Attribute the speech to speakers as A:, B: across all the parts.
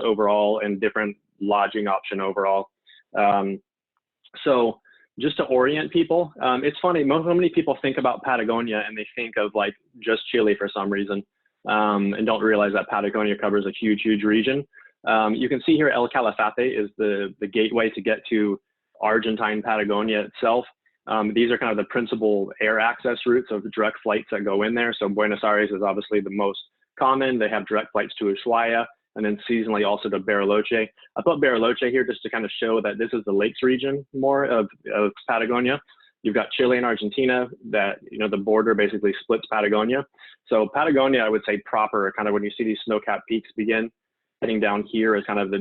A: overall and different lodging option overall. So just to orient people, it's funny, so many people think about Patagonia and they think of like just Chile for some reason, and don't realize that Patagonia covers a huge, huge region. You can see here El Calafate is the gateway to get to Argentine Patagonia itself. These are kind of the principal air access routes of direct flights that go in there. So Buenos Aires is obviously the most common. They have direct flights to Ushuaia and then seasonally also to Bariloche. I put Bariloche here just to kind of show that this is the lakes region more of Patagonia. You've got Chile and Argentina that, you know, the border basically splits Patagonia. So Patagonia, I would say proper, kind of when you see these snow-capped peaks begin, heading down here is kind of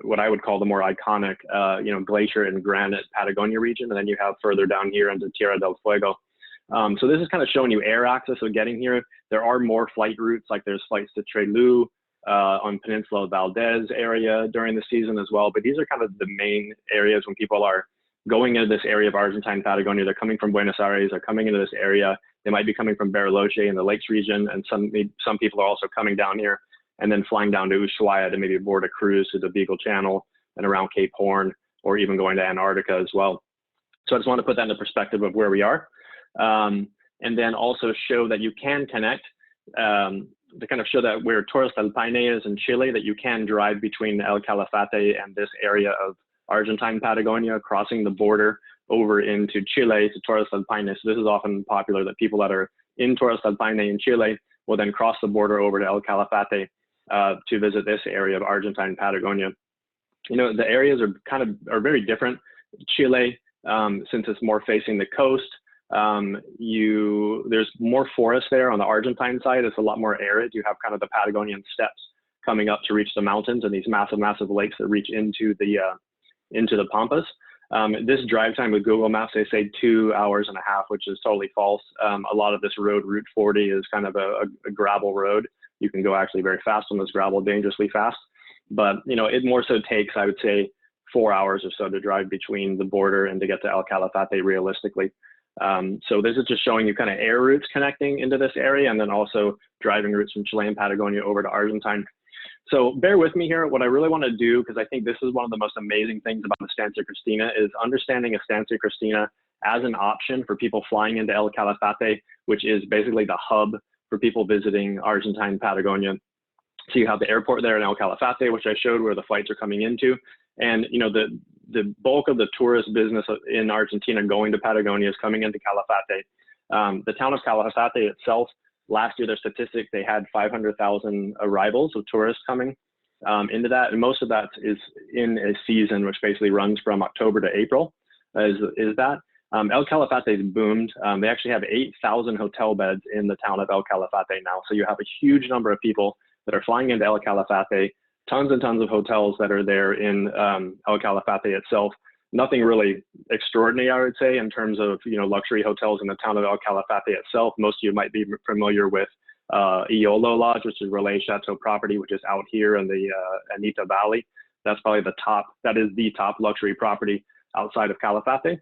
A: what I would call the more iconic, you know, glacier and granite Patagonia region. And then you have further down here into Tierra del Fuego. So this is kind of showing you air access of getting here. There are more flight routes, like there's flights to Trelew, on Peninsula Valdez area during the season as well. But these are kind of the main areas when people are going into this area of Argentine Patagonia. They're coming from Buenos Aires, they're coming into this area. They might be coming from Bariloche in the lakes region. And some people are also coming down here and then flying down to Ushuaia to maybe board a cruise to the Beagle Channel and around Cape Horn, or even going to Antarctica as well. So I just want to put that into perspective of where we are. And then also show that you can connect, to kind of show that where Torres del Paine is in Chile, that you can drive between El Calafate and this area of Argentine Patagonia, crossing the border over into Chile to Torres del Paine. So this is often popular, that people that are in Torres del Paine in Chile will then cross the border over to El Calafate to visit this area of Argentine Patagonia. You know, the areas are very different. Chile, since it's more facing the coast, there's more forest there. On the Argentine side, it's a lot more arid. You have kind of the Patagonian steppes coming up to reach the mountains, and these massive, massive lakes that reach into the Pampas. This drive time with Google Maps, they say 2.5 hours, which is totally false. A lot of this road, Route 40, is kind of a gravel road. You can go actually very fast on this gravel, dangerously fast. But, you know, it more so takes, I would say, 4 hours or so to drive between the border and to get to El Calafate realistically. So this is just showing you kind of air routes connecting into this area, and then also driving routes from Chilean Patagonia over to Argentine. So bear with me here. What I really want to do, because I think this is one of the most amazing things about Estancia Cristina, is understanding Estancia Cristina as an option for people flying into El Calafate, which is basically the hub for people visiting Argentine Patagonia. So you have the airport there in El Calafate, which I showed where the flights are coming into. And, you know, the bulk of the tourist business in Argentina going to Patagonia is coming into Calafate. The town of Calafate itself, last year, their statistics, they had 500,000 arrivals of tourists coming into that. And most of that is in a season, which basically runs from October to April, is that. El Calafate is boomed. They actually have 8,000 hotel beds in the town of El Calafate now. So you have a huge number of people that are flying into El Calafate, tons and tons of hotels that are there in El Calafate itself. Nothing really extraordinary, I would say, in terms of, you know, luxury hotels in the town of El Calafate itself. Most of you might be familiar with Iolo Lodge, which is Relais Chateau property, which is out here in the Anita Valley. That's probably that is the top luxury property outside of Calafate.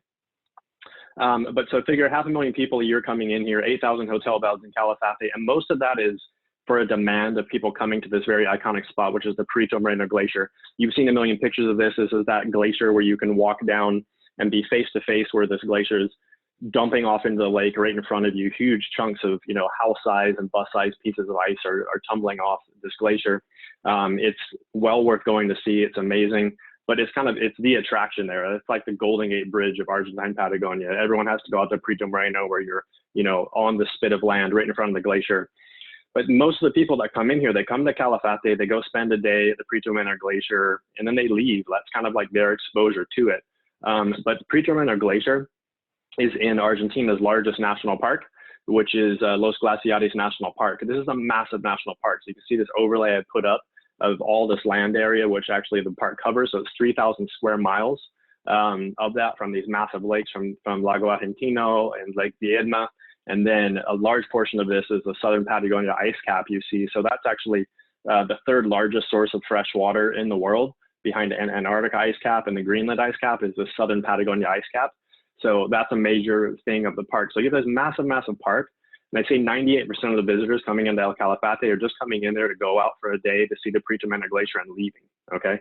A: But so figure 500,000 people a year coming in here, 8,000 hotel beds in Calafate, and most of that is for a demand of people coming to this very iconic spot, which is the Perito Moreno Glacier. You've seen a million pictures of this. This is that glacier where you can walk down and be face to face where this glacier is dumping off into the lake right in front of you. Huge chunks of, you know, house size and bus size pieces of ice are tumbling off this glacier. It's well worth going to see. It's amazing. But it's the attraction there. It's like the Golden Gate Bridge of Argentine Patagonia. Everyone has to go out to Perito Moreno, where you're, you know, on the spit of land right in front of the glacier. But most of the people that come in here, they come to Calafate, they go spend a day at the Perito Moreno Glacier, and then they leave. That's kind of like their exposure to it. But Perito Moreno Glacier is in Argentina's largest national park, which is Los Glaciares National Park. This is a massive national park. So you can see this overlay I put up of all this land area, which actually the park covers. So it's 3,000 square miles of that, from these massive lakes from Lago Argentino and Lake Viedma. And then a large portion of this is the Southern Patagonia ice cap you see. So that's actually the third largest source of fresh water in the world, behind the Antarctica ice cap and the Greenland ice cap is the Southern Patagonia ice cap. So that's a major thing of the park. So you have this massive, massive park. And I'd say 98% of the visitors coming into El Calafate are just coming in there to go out for a day to see the Perito Moreno Glacier and leaving. okay?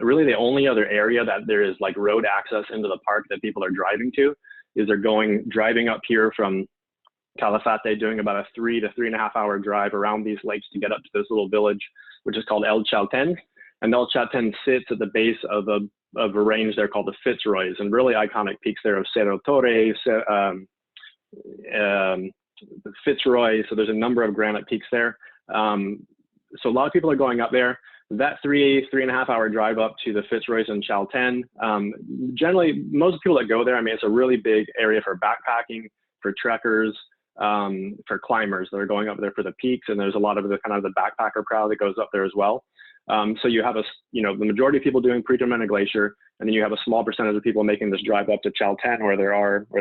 A: Really the only other area that there is like road access into the park that people are driving to is they're driving up here from Calafate, doing about a 3 to 3.5 hour drive around these lakes to get up to this little village, which is called El Chalten. And El Chalten sits at the base of a range there called the Fitzroys, and really iconic peaks there of Cerro Torre, the Fitzroy. So there's a number of granite peaks there. So a lot of people are going up there. That 3.5 hour drive up to the Fitzroys and Chalten. Generally, most people that go there, I mean, it's a really big area for backpacking, for trekkers, for climbers that are going up there for the peaks. And there's a lot of the kind of the backpacker crowd that goes up there as well. So you have the majority of people doing Predetermined Glacier, and then you have a small percentage of people making this drive up to Chalten where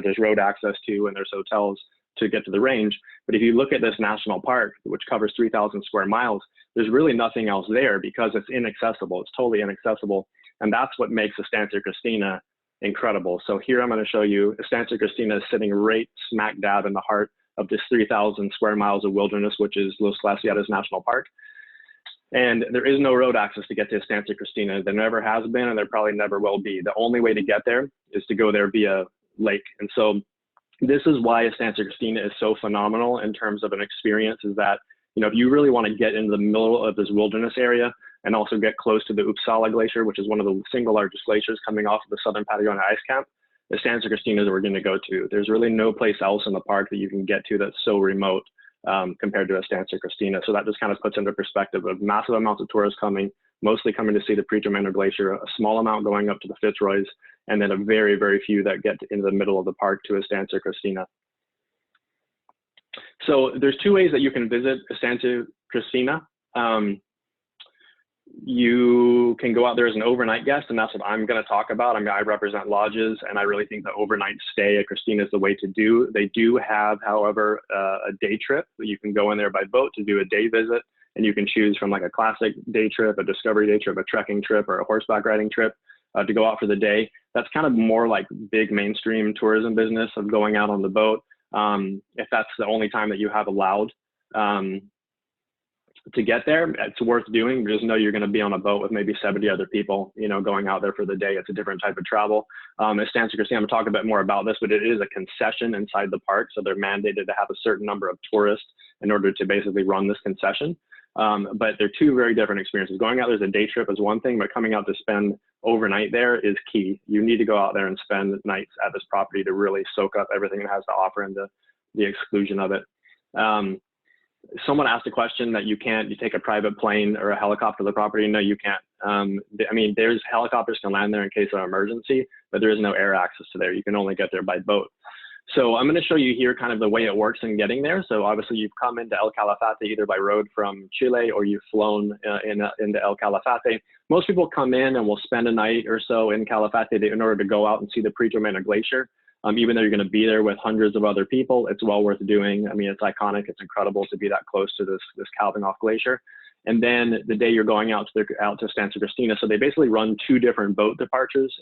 A: there's road access to, and there's hotels to get to the range. But if you look at this national park, which covers 3,000 square miles, there's really nothing else there because it's inaccessible. It's totally inaccessible. And that's what makes Estancia Cristina incredible. So here I'm going to show you Estancia Cristina is sitting right smack dab in the heart of this 3,000 square miles of wilderness, which is Los Glaciares National Park. And there is no road access to get to Estancia Cristina. There never has been, and there probably never will be. The only way to get there is to go there via lake. And so this is why Estancia Cristina is so phenomenal in terms of an experience, is that, if you really want to get into the middle of this wilderness area and also get close to the Uppsala Glacier, which is one of the single largest glaciers coming off of the Southern Patagonia Ice Camp, Estancia Cristina is where we're going to go to. There's really no place else in the park that you can get to that's so remote compared to Estancia Cristina. So that just kind of puts into perspective of massive amounts of tourists coming, mostly coming to see the Predetermined Glacier, a small amount going up to the Fitzroys, and then a very, very few that get into the middle of the park to Estancia Cristina. So there's two ways that you can visit Estancia Cristina. You can go out there as an overnight guest, and that's what I'm going to talk about. I mean, I represent lodges, and I really think the overnight stay at Cristina is the way to do. They do have, however, a day trip. You can go in there by boat to do a day visit, and you can choose from like a classic day trip, a discovery day trip, a trekking trip, or a horseback riding trip to go out for the day. That's kind of more like big mainstream tourism business of going out on the boat. If that's the only time that you have allowed to get there, it's worth doing. Just know you're going to be on a boat with maybe 70 other people, going out there for the day. It's a different type of travel. Estancia Cristina, I'm going to talk a bit more about this, but it is a concession inside the park. So they're mandated to have a certain number of tourists in order to basically run this concession. But they're two very different experiences. Going out there as a day trip is one thing, but coming out to spend overnight there is key. You need to go out there and spend nights at this property to really soak up everything it has to offer and the exclusion of it. Someone asked a question that you take a private plane or a helicopter to the property. No, you can't. I mean, there's helicopters can land there in case of an emergency, but there is no air access to there. You can only get there by boat. So I'm going to show you here kind of the way it works in getting there. So obviously you've come into El Calafate either by road from Chile or you've flown into El Calafate. Most people come in and will spend a night or so in Calafate in order to go out and see the Predetermined Glacier. Even though you're going to be there with hundreds of other people, it's well worth doing. I mean, it's iconic. It's incredible to be that close to this calving off glacier. And then the day you're going out to Estancia Cristina. So they basically run two different boat departures.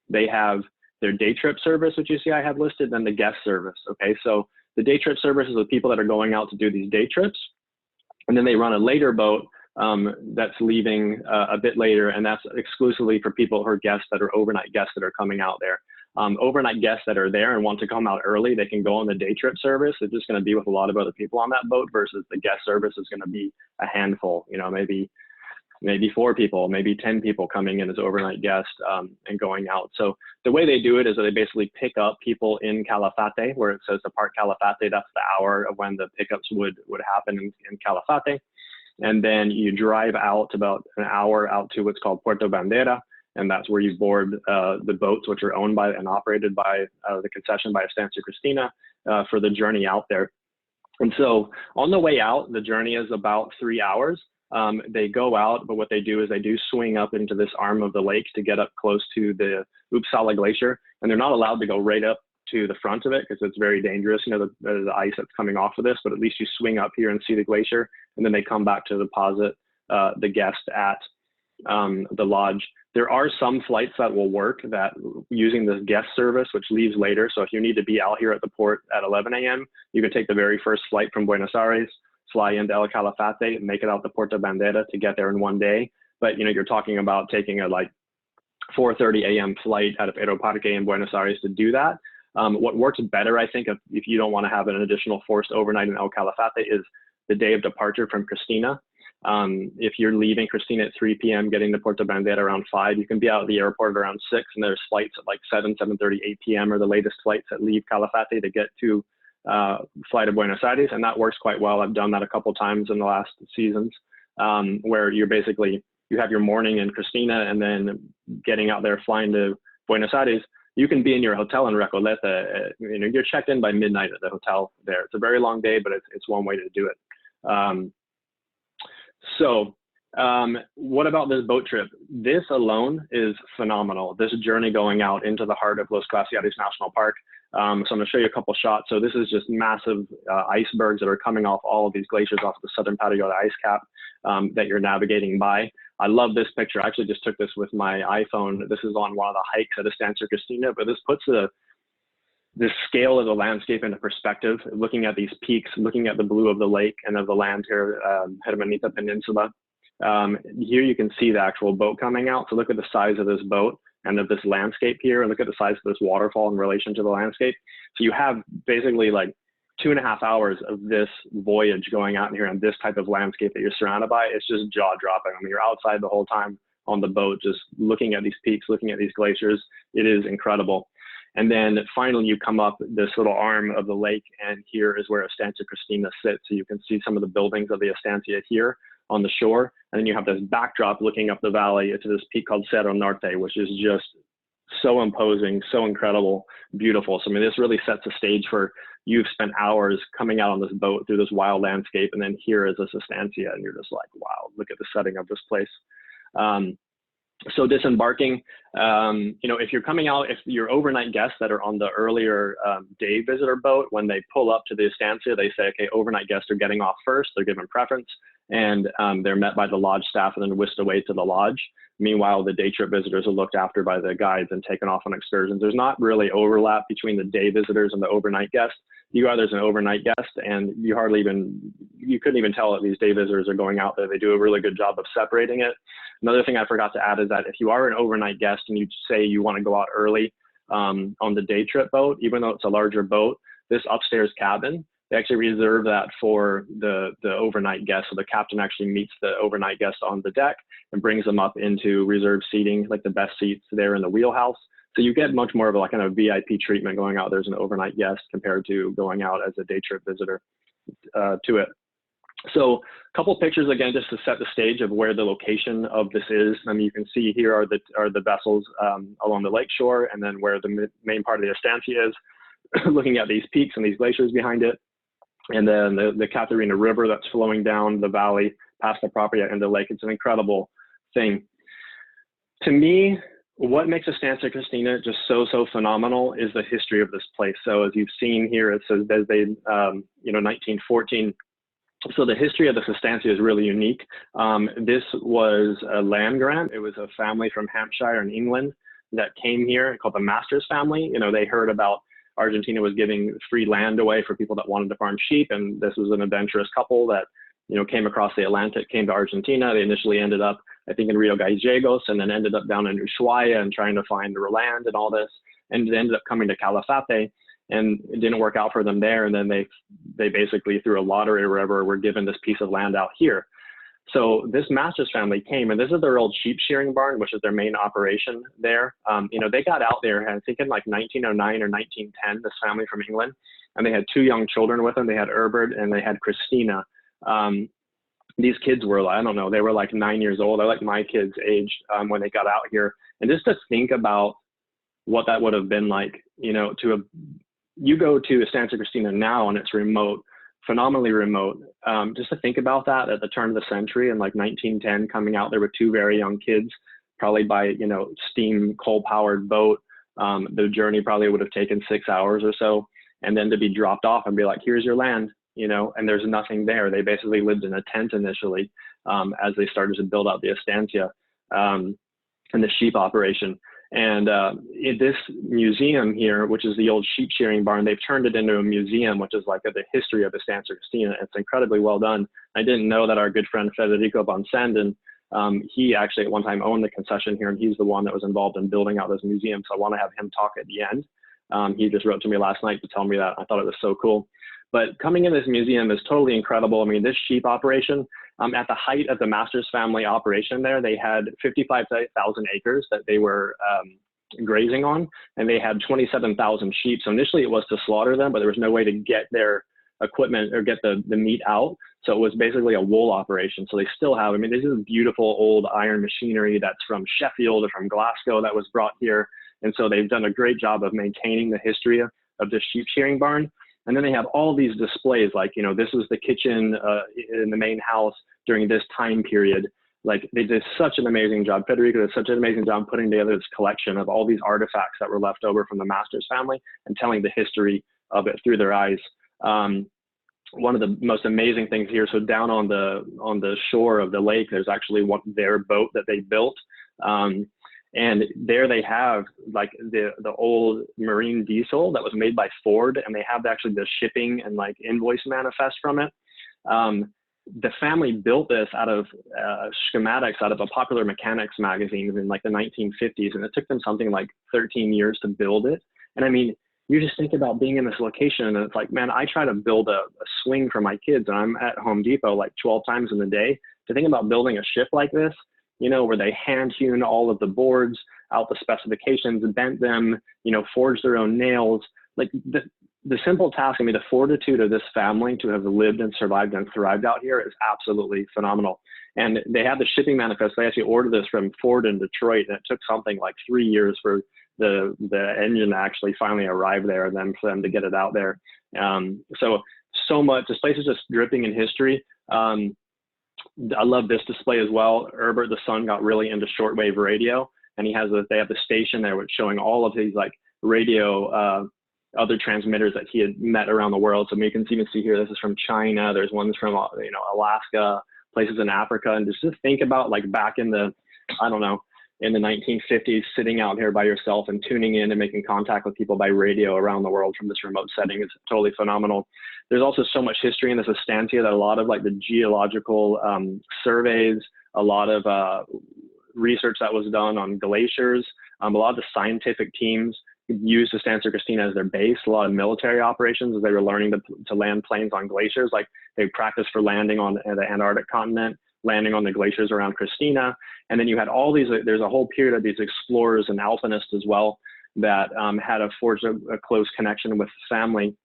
A: They have their day trip service, which you see I have listed, then the guest service. Okay, so the day trip service is the people that are going out to do these day trips. And then they run a later boat that's leaving a bit later, and that's exclusively for people who are guests that are overnight guests that are coming out there. Overnight guests that are there and want to come out early, they can go on the day trip service. They're just going to be with a lot of other people on that boat versus the guest service is going to be a handful, maybe 4 people, maybe 10 people coming in as overnight guests and going out. So the way they do it is that they basically pick up people in Calafate, where it says the Park Calafate. That's the hour of when the pickups would happen in Calafate. And then you drive out about an hour out to what's called Puerto Bandera. And that's where you board the boats, which are owned by and operated by the concession by Estancia Cristina for the journey out there. And so on the way out, the journey is about 3 hours. They go out, but what they do is they do swing up into this arm of the lake to get up close to the Uppsala Glacier. And they're not allowed to go right up to the front of it because it's very dangerous, the ice that's coming off of this, but at least you swing up here and see the glacier. And then they come back to deposit the guest at the lodge. There are some flights that will work that using this guest service, which leaves later. So if you need to be out here at the port at 11 a.m., you can take the very first flight from Buenos Aires, fly into El Calafate, and make it out to Puerto Bandera to get there in one day. but you're talking about taking a like 4:30 a.m. flight out of Aeroparque in Buenos Aires to do that. What works better, I think, if you don't want to have an additional forced overnight in El Calafate, is the day of departure from Cristina. If you're leaving Cristina at 3 p.m., getting to Puerto Bandera around 5, you can be out of the airport around 6, and there's flights at like 7, 7:30, 8 p.m. are the latest flights that leave Calafate to get to fly to Buenos Aires, and that works quite well. I've done that a couple times in the last seasons, where you have your morning in Cristina, and then getting out there, flying to Buenos Aires. You can be in your hotel in Recoleta. You're checked in by midnight at the hotel there. It's a very long day, but it's one way to do it. What about this boat trip? This alone is phenomenal. This journey going out into the heart of Los Glaciares National Park. So I'm going to show you a couple shots. So this is just massive icebergs that are coming off all of these glaciers off the southern Patagonia ice cap that you're navigating by. I love this picture. I actually just took this with my iPhone. This is on one of the hikes at Estancia Cristina, but this puts the scale of the landscape into perspective, looking at these peaks, looking at the blue of the lake and of the land here, Hermanita Peninsula. Here you can see the actual boat coming out. So look at the size of this boat and of this landscape here, and look at the size of this waterfall in relation to the landscape. So you have basically like 2.5 hours of this voyage going out here on this type of landscape that you're surrounded by. It's just jaw-dropping. I mean, you're outside the whole time on the boat, just looking at these peaks, looking at these glaciers. It is incredible. And then finally, you come up this little arm of the lake, and here is where Estancia Cristina sits. So you can see some of the buildings of the Estancia here on the shore. And then you have this backdrop looking up the valley to this peak called Cerro Norte, which is just so imposing, so incredible, beautiful. So I mean, this really sets the stage for you've spent hours coming out on this boat through this wild landscape, and then here is this Estancia, and you're just like, wow, look at the setting of this place. So disembarking, if you're coming out, if your overnight guests that are on the earlier day visitor boat, when they pull up to the Estancia, they say, okay, overnight guests are getting off first. They're given preference, and they're met by the lodge staff and then whisked away to the lodge. Meanwhile, the day trip visitors are looked after by the guides and taken off on excursions. There's not really overlap between the day visitors and the overnight guests. There's an overnight guest, and you couldn't even tell that these day visitors are going out there. They do a really good job of separating it. Another thing I forgot to add is that if you are an overnight guest and you say you want to go out early on the day trip boat, even though it's a larger boat, this upstairs cabin, they actually reserve that for the overnight guest. So the captain actually meets the overnight guest on the deck and brings them up into reserved seating, like the best seats there in the wheelhouse. So you get much more of a kind of VIP treatment going out there as an overnight guest compared to going out as a day trip visitor to it. So a couple pictures again, just to set the stage of where the location of this is. I mean, you can see here are the vessels along the lake shore, and then where the main part of the Estancia is, looking at these peaks and these glaciers behind it. And then the Catarina River that's flowing down the valley past the property and the lake. It's an incredible thing. To me, what makes Estancia Cristina just so phenomenal is the history of this place. So as you've seen here, it says desde 1914. So the history of this Estancia is really unique. This was a land grant. It was a family from Hampshire in England that came here called the Masters family. They heard about Argentina was giving free land away for people that wanted to farm sheep, and this was an adventurous couple that came across the Atlantic, came to Argentina. They initially ended up, I think, in Rio Gallegos, and then ended up down in Ushuaia and trying to find the land and all this, and they ended up coming to Calafate, and it didn't work out for them there. And then they basically, through a lottery or whatever, were given this piece of land out here. So this Masters family came, and this is their old sheep shearing barn, which is their main operation there. They got out there, I think in like 1909 or 1910, this family from England, and they had 2 young children with them. They had Herbert and they had Cristina. These kids were, I don't know, they were like 9 years old. They're like my kids' age when they got out here. And just to think about what that would have been like, you go to Estancia Cristina now and it's remote, phenomenally remote. Just to think about that at the turn of the century in like 1910, coming out there with 2 very young kids, probably by, steam coal-powered boat. The journey probably would have taken 6 hours or so. And then to be dropped off and be like, here's your land, and there's nothing there. They basically lived in a tent initially as they started to build out the Estancia and the sheep operation. And in this museum here, which is the old sheep shearing barn, they've turned it into a museum, which is like the history of Estancia Cristina. It's incredibly well done. I didn't know that our good friend Federico von Sanden He actually at one time owned the concession here, and he's the one that was involved in building out this museum. So I want to have him talk at the end. He just wrote to me last night to tell me that. I thought it was so cool. But coming in this museum is totally incredible. I mean, this sheep operation, at the height of the Masters family operation there, they had 55,000 acres that they were grazing on, and they had 27,000 sheep. So initially it was to slaughter them, but there was no way to get their equipment or get the meat out. So it was basically a wool operation. So they still have, I mean, this is beautiful old iron machinery that's from Sheffield or from Glasgow that was brought here. And so they've done a great job of maintaining the history of this sheep shearing barn. And then they have all these displays, like, you know, this was the kitchen in the main house during this time period. Like, they did such an amazing job. Federico did such an amazing job putting together this collection of all these artifacts that were left over from the Masters family and telling the history of it through their eyes. One of the most amazing things here, so down on the shore of the lake, there's actually their boat that they built. And there they have like the old marine diesel that was made by Ford, and they have actually the shipping and like invoice manifest from it. The family built this out of schematics out of a Popular Mechanics magazine in like the 1950s, and it took them something like 13 years to build it. And I mean, you just think about being in this location, and it's like, man, I try to build a swing for my kids, and I'm at Home Depot like 12 times in the day. To think about building a ship like this, you know, where they hand-hewn all of the boards out, the specifications, bent them, you know, forged their own nails. Like the simple task, I mean, the fortitude of this family to have lived and survived and thrived out here is absolutely phenomenal. And they have the shipping manifest. They actually ordered this from Ford in Detroit, and it took something like 3 years for the engine to actually finally arrive there, and then for them to get it out there. So much, this place is just dripping in history. I love this display as well. Herbert, the son, got really into shortwave radio, and they have the station there which showing all of these like radio, other transmitters that he had met around the world. So you can even see here, this is from China. There's ones from, you know, Alaska, places in Africa. And just think about like back in the, I don't know, in the 1950s, sitting out here by yourself and tuning in and making contact with people by radio around the world from this remote setting. It's totally phenomenal. There's also so much history in this estancia that a lot of like the geological surveys, a lot of research that was done on glaciers, a lot of the scientific teams used Estancia Cristina as their base. A lot of military operations as they were learning to land planes on glaciers. Like they practiced for landing on the Antarctic continent, landing on the glaciers around Cristina. And then you had all these, there's a whole period of these explorers and alpinists as well that had forged a close connection with the family,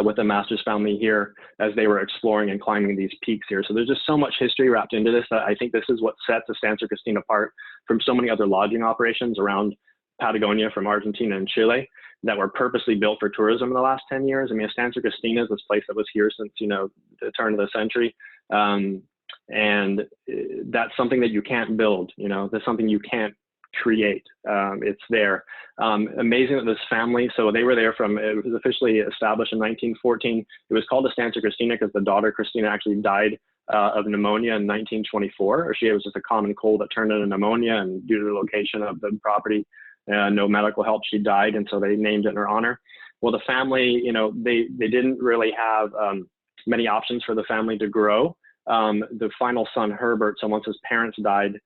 A: with the Masters family here as they were exploring and climbing these peaks here. So there's just so much history wrapped into this that I think this is what sets Estancia Cristina apart from so many other lodging operations around Patagonia, from Argentina and Chile, that were purposely built for tourism in the last 10 years. I mean, Estancia Cristina is this place that was here since, you know, the turn of the century. And that's something that you can't build, you know, that's something you can't create. It's there. Amazing that this family, so they were there from, it was officially established in 1914. It was called Estancia Cristina because the daughter Cristina actually died of pneumonia in 1924, or it was just a common cold that turned into pneumonia, and due to the location of the property, no medical help, she died, and so they named it in her honor. Well, the family, you know, they didn't really have many options for the family to grow. The final son, Herbert, so once his parents died,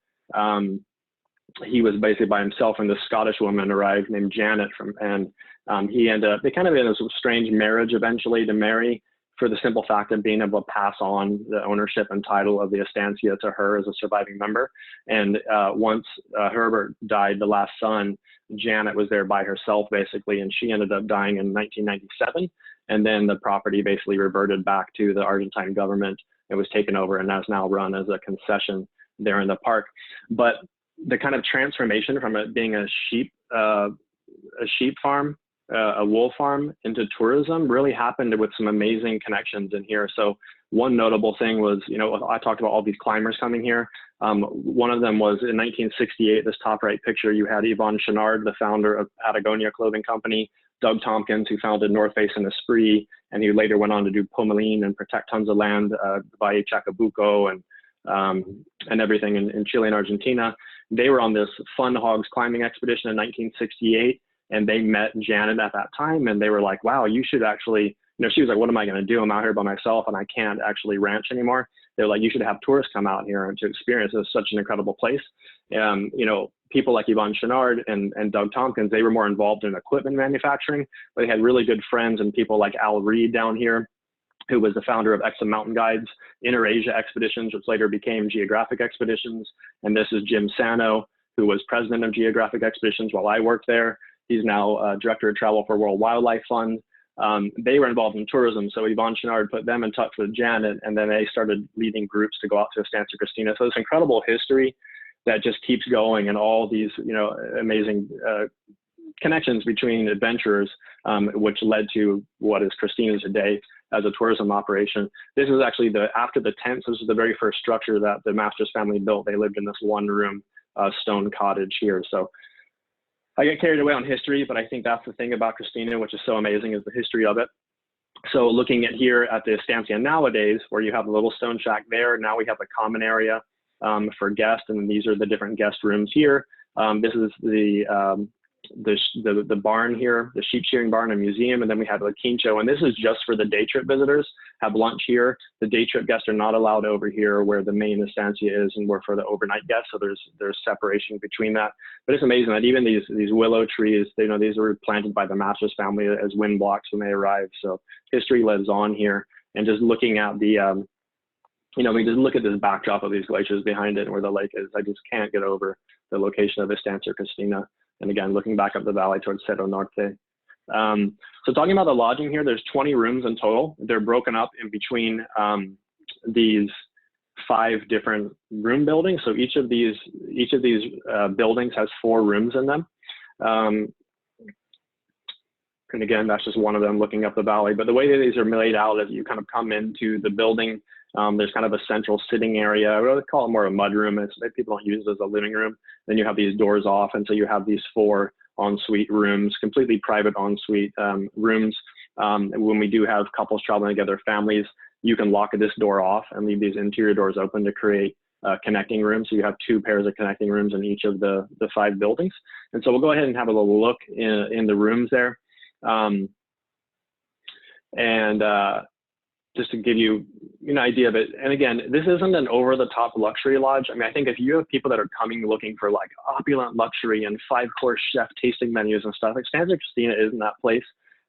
A: he was basically by himself, and this Scottish woman arrived named Janet he ended up, they kind of had a strange marriage eventually to marry, for the simple fact of being able to pass on the ownership and title of the estancia to her as a surviving member. And once Herbert died, the last son, Janet was there by herself basically, and she ended up dying in 1997. And then the property basically reverted back to the Argentine government. It was taken over and is now run as a concession there in the park. But the kind of transformation from it being a sheep farm, a wool farm, into tourism really happened with some amazing connections in here. So one notable thing was, you know, I talked about all these climbers coming here. One of them was in 1968, this top right picture, you had Yvon Chouinard, the founder of Patagonia Clothing Company, Doug Tompkins, who founded North Face and Esprit, and he later went on to do Pomelin and protect tons of land by Chacabuco and everything in Chile and Argentina. They were on this Fun Hogs climbing expedition in 1968, and they met Janet at that time, and they were like, wow, you should actually, you know, she was like, what am I going to do? I'm out here by myself and I can't actually ranch anymore. they're like, you should have tourists come out here and to experience it. It's such an incredible place. You know, people like Yvon Chouinard and Doug Tompkins, they were more involved in equipment manufacturing, but they had really good friends and people like Al Reed down here, who was the founder of Exum Mountain Guides, Inter-Asia Expeditions, which later became Geographic Expeditions. And this is Jim Sano, who was president of Geographic Expeditions while I worked there. He's now director of travel for World Wildlife Fund. They were involved in tourism, so Yvon Chouinard put them in touch with Janet, and then they started leading groups to go out to Estancia Cristina. So it's incredible history that just keeps going, and all these, you know, amazing connections between adventurers, which led to what is Cristina today as a tourism operation. This is actually after the tents. This is the very first structure that the Masters family built. They lived in this one room stone cottage here. So I get carried away on history, but I think that's the thing about Cristina, which is so amazing, is the history of it. So looking at here at the Estancia nowadays, where you have a little stone shack there, now we have a common area for guests, and these are the different guest rooms here. This is the barn here, the sheep shearing barn and museum, and then we have a quincho, and this is just for the day trip visitors. Have lunch here. The day trip guests are not allowed over here where the main estancia is, and we're for the overnight guests, so there's separation between that. But it's amazing that even these willow trees, you know, these were planted by the Masters family as wind blocks when they arrived. So history lives on here, and just looking at the you know, we just look at this backdrop of these glaciers behind it and where the lake is. I just can't get over the location of Estancia Cristina. And again, looking back up the valley towards Cerro Norte. So talking about the lodging here, there's 20 rooms in total. They're broken up in between these 5 different room buildings. So each of these buildings has 4 rooms in them. And again, that's just one of them looking up the valley. But the way that these are laid out is you kind of come into the building. There's kind of a central sitting area. I would call it more a mud room. People don't use it as a living room. Then you have these doors off, and so you have these 4 ensuite rooms, completely private ensuite rooms. When we do have couples traveling together, families, you can lock this door off and leave these interior doors open to create connecting rooms. So you have 2 pairs of connecting rooms in each of the 5 buildings. And so we'll go ahead and have a little look in the rooms there. Just to give you an idea of it. And again, this isn't an over-the-top luxury lodge. I mean, I think if you have people that are coming looking for like opulent luxury and 5-course chef tasting menus and stuff, like Estancia Cristina isn't that place.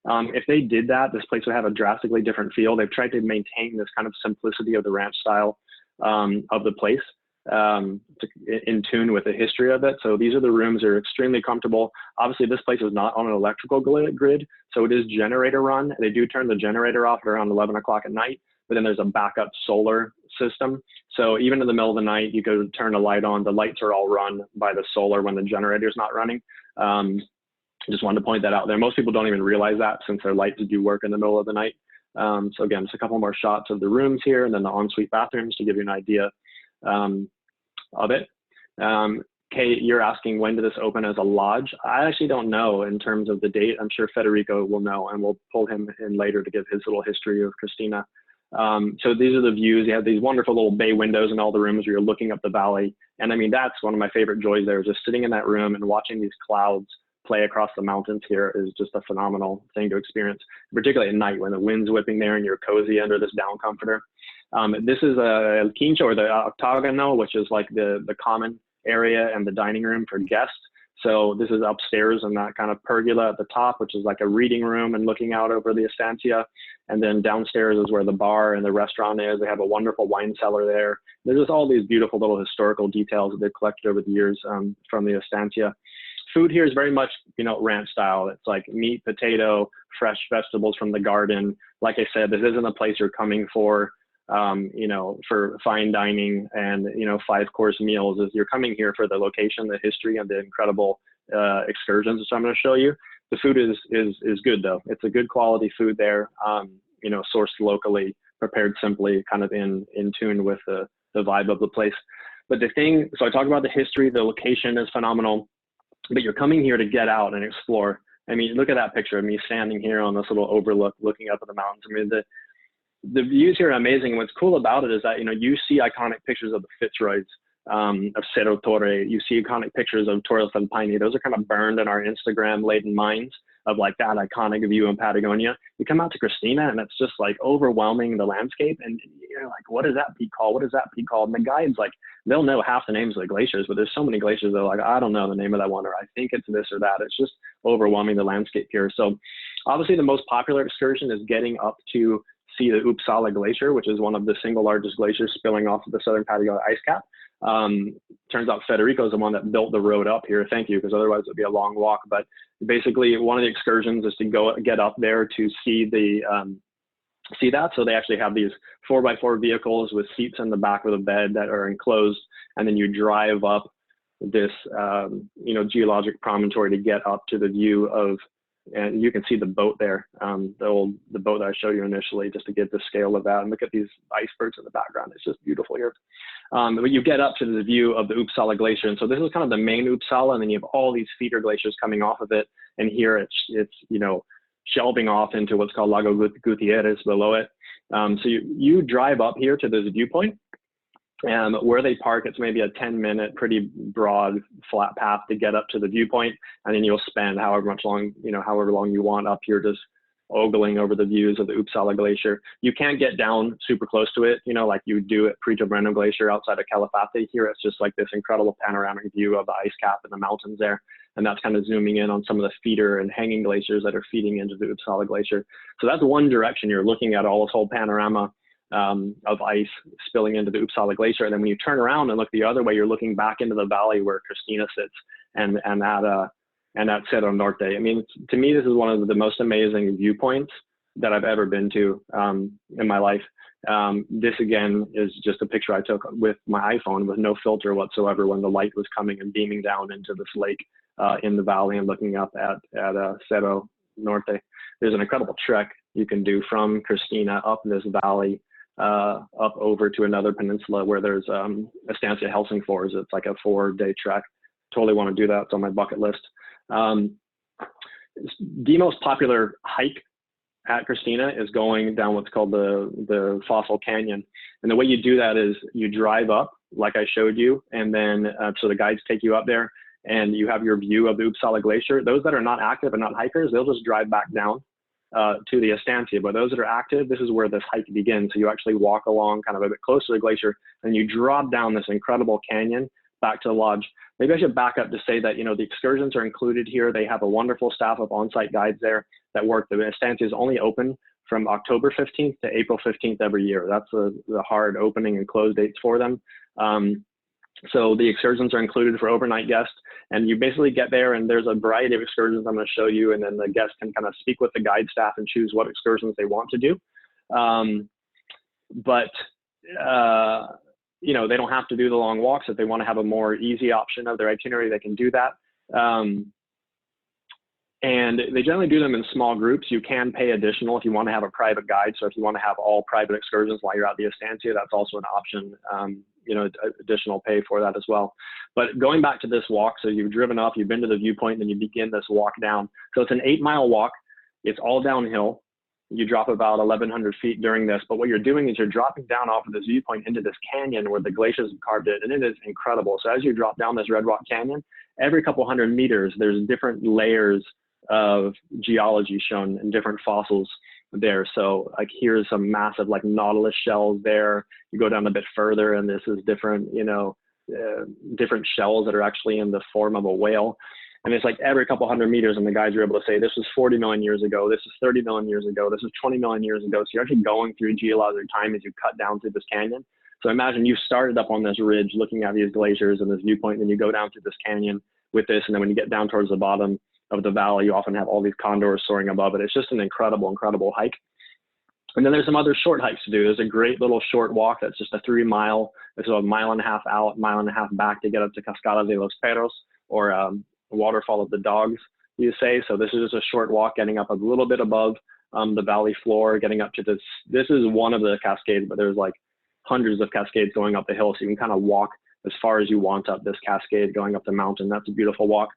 A: If they did that, this place would have a drastically different feel. They've tried to maintain this kind of simplicity of the ranch style of the place, in tune with the history of it. So these are the rooms that are extremely comfortable. Obviously, this place is not on an electrical grid, so it is generator run. They do turn the generator off at around 11 o'clock at night, but then there's a backup solar system. So even in the middle of the night, you could turn a light on. The lights are all run by the solar when the generator is not running. Just wanted to point that out there. Most people don't even realize that, since their lights do work in the middle of the night. So again, just a couple more shots of the rooms here, and then the ensuite bathrooms to give you an idea of it. Kate, you're asking, when did this open as a lodge? I actually don't know in terms of the date. I'm sure Federico will know, and we'll pull him in later to give his little history of Cristina. So these are the views. You have these wonderful little bay windows in all the rooms where you're looking up the valley. And I mean, that's one of my favorite joys there, just sitting in that room and watching these clouds play across the mountains here is just a phenomenal thing to experience, particularly at night when the wind's whipping there and you're cozy under this down comforter. This is a quincho, or the octagonal, which is like the common area and the dining room for guests. So this is upstairs in that kind of pergola at the top, which is like a reading room and looking out over the estancia. And then downstairs is where the bar and the restaurant is. They have a wonderful wine cellar there. There's just all these beautiful little historical details that they've collected over the years from the estancia. Food here is very much, ranch style. It's like meat, potato, fresh vegetables from the garden. Like I said, this isn't a place you're coming for, for fine dining and, 5-course meals. You're coming here for the location, the history, and the incredible excursions, which I'm going to show you. The food is good though. It's a good quality food there, sourced locally, prepared simply, kind of in tune with the vibe of the place. But so I talked about the history, the location is phenomenal. But you're coming here to get out and explore. I mean, look at that picture of me standing here on this little overlook, looking up at the mountains. I mean, the views here are amazing. What's cool about it is that, you see iconic pictures of the Fitzroys, of Cerro Torre. You see iconic pictures of Torres del Paine. Those are kind of burned in our Instagram-laden minds. of like that iconic view in Patagonia. You come out to Cristina and it's just like overwhelming the landscape, and you're like, what is that peak called? What is that peak called? And the guides, like, they'll know half the names of the glaciers, but there's so many glaciers, they're like, I don't know the name of that one, or I think it's this or that. It's just overwhelming the landscape here. So obviously the most popular excursion is getting up to see the Uppsala Glacier, which is one of the single largest glaciers spilling off of the southern Patagonia ice cap. Turns out Federico is the one that built the road up here. Thank you, because otherwise it'd be a long walk. But basically, one of the excursions is to go get up there to see the see that. So they actually have these 4x4 vehicles with seats in the back of the bed that are enclosed, and then you drive up this you know, geologic promontory to get up to the view of. And you can see the boat there, the boat that I showed you initially, just to get the scale of that. And look at these icebergs in the background. It's just beautiful here. But you get up to the view of the Uppsala Glacier. And so this is kind of the main Uppsala, and then you have all these feeder glaciers coming off of it. And here it's you know, shelving off into what's called Lago Gutierrez below it. So you drive up here to this viewpoint. Where they park, it's maybe a 10-minute, pretty broad, flat path to get up to the viewpoint, and then you'll spend however long you want up here just ogling over the views of the Uppsala Glacier. You can't get down super close to it, you know, like you do at Preto Breno Glacier outside of Calafate. Here, it's just like this incredible panoramic view of the ice cap and the mountains there, and that's kind of zooming in on some of the feeder and hanging glaciers that are feeding into the Uppsala Glacier. So that's one direction. You're looking at all this whole panorama of ice spilling into the Uppsala Glacier. And then when you turn around and look the other way, you're looking back into the valley where Cristina sits and at Cerro Norte. I mean, to me, this is one of the most amazing viewpoints that I've ever been to in my life. This again is just a picture I took with my iPhone with no filter whatsoever when the light was coming and beaming down into this lake in the valley and looking up at Cerro Norte. There's an incredible trek you can do from Cristina up this valley up over to another peninsula where there's Estancia Helsingfors. It's like a 4-day trek. Totally want to do that. It's on my bucket list. The most popular hike at Cristina is going down what's called the Fossil Canyon. And the way you do that is you drive up, like I showed you, and then so the guides take you up there and you have your view of the Uppsala Glacier. Those that are not active and not hikers, they'll just drive back down to the Estancia. But those that are active, this is where this hike begins. So you actually walk along kind of a bit closer to the glacier, and you drop down this incredible canyon back to the lodge. Maybe I should back up to say that, you know, the excursions are included here. They have a wonderful staff of on-site guides there that work. The Estancia is only open from October 15th to April 15th every year. That's the hard opening and close dates for them. So the excursions are included for overnight guests, and you basically get there and there's a variety of excursions I'm going to show you, and then the guests can kind of speak with the guide staff and choose what excursions they want to do. You know, they don't have to do the long walks. If they want to have a more easy option of their itinerary, they can do that. And they generally do them in small groups. You can pay additional if you want to have a private guide. So if you want to have all private excursions while you're at the Estancia, that's also an option. You know, additional pay for that as well. But going back to this walk, so you've driven up, you've been to the viewpoint, then you begin this walk down. So it's an 8-mile walk. It's all downhill. You drop about 1,100 feet during this, but what you're doing is you're dropping down off of this viewpoint into this canyon where the glaciers have carved it, and it is incredible. So as you drop down this Red Rock Canyon, every couple hundred meters, there's different layers of geology shown and different fossils there. So like here's some massive like nautilus shells there. You go down a bit further and this is different, you know, different shells that are actually in the form of a whale. And it's like every couple hundred meters, and the guys are able to say, this was 40 million years ago, this is 30 million years ago, this is 20 million years ago. So you're actually going through geologic time as you cut down through this canyon. So imagine you started up on this ridge looking at these glaciers and this viewpoint, and then you go down through this canyon with this, and then when you get down towards the bottom of the valley, you often have all these condors soaring above it. It's just an incredible, incredible hike. And then there's some other short hikes to do. There's a great little short walk that's just a 3-mile, it's a 1.5 mile out, 1.5 mile back to get up to Cascada de los Perros, or waterfall of the dogs, you say. So this is just a short walk getting up a little bit above the valley floor, getting up to this. This is one of the cascades, but there's like hundreds of cascades going up the hill. So you can kind of walk as far as you want up this cascade going up the mountain. That's a beautiful walk.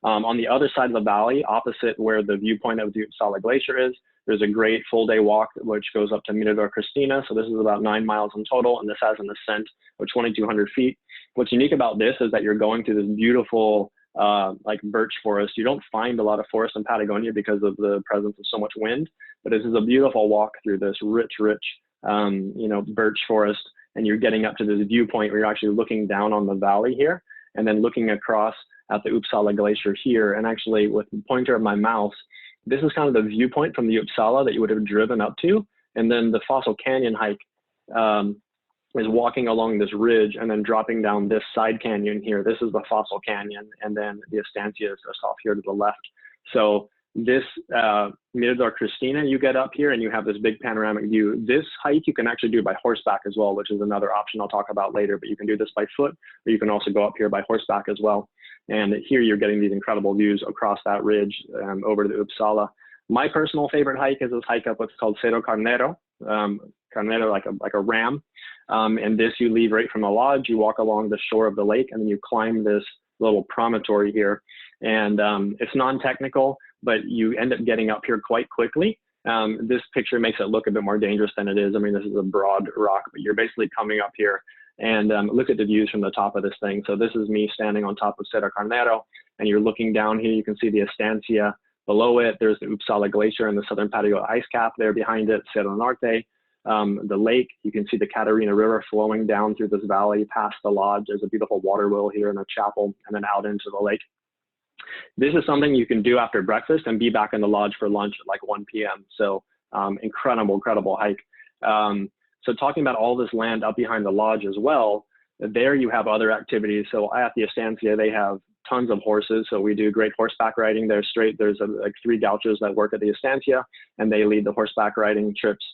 A: On the other side of the valley, opposite where the viewpoint of the Uppsala Glacier is, there's a great full-day walk which goes up to Mirador Cristina. So this is about 9 miles in total, and this has an ascent of 2,200 feet. What's unique about this is that you're going through this beautiful like birch forest. You don't find a lot of forest in Patagonia because of the presence of so much wind, but this is a beautiful walk through this rich, you know, birch forest, and you're getting up to this viewpoint where you're actually looking down on the valley here, and then looking across at the Uppsala Glacier here. And actually, with the pointer of my mouse, this is kind of the viewpoint from the Uppsala that you would have driven up to. And then the Fossil Canyon hike is walking along this ridge and then dropping down this side canyon here. This is the Fossil Canyon, and then the Estancia is just off here to the left. So this Mirador Cristina, you get up here and you have this big panoramic view. This hike you can actually do by horseback as well, which is another option I'll talk about later, but you can do this by foot, or you can also go up here by horseback as well. And here you're getting these incredible views across that ridge over to the Uppsala. My personal favorite hike is this hike up what's called Cerro Carnero, Carnero like a ram. And this you leave right from the lodge, you walk along the shore of the lake, and then you climb this little promontory here. And it's non-technical, but you end up getting up here quite quickly. This picture makes it look a bit more dangerous than it is. I mean, this is a broad rock, but you're basically coming up here and look at the views from the top of this thing. So this is me standing on top of Cerro Carnero, and you're looking down here. You can see the Estancia below it. There's the Uppsala Glacier and the Southern Patagonia ice cap there behind it, Cerro Norte. The lake, you can see the Catarina River flowing down through this valley past the lodge. There's a beautiful water wheel here and a chapel, and then out into the lake. This is something you can do after breakfast and be back in the lodge for lunch at like 1 p.m. So incredible hike. So talking about all this land up behind the lodge as well, there you have other activities. So at the Estancia, they have tons of horses. So we do great horseback riding there straight. There's like 3 gauchos that work at the Estancia, and they lead the horseback riding trips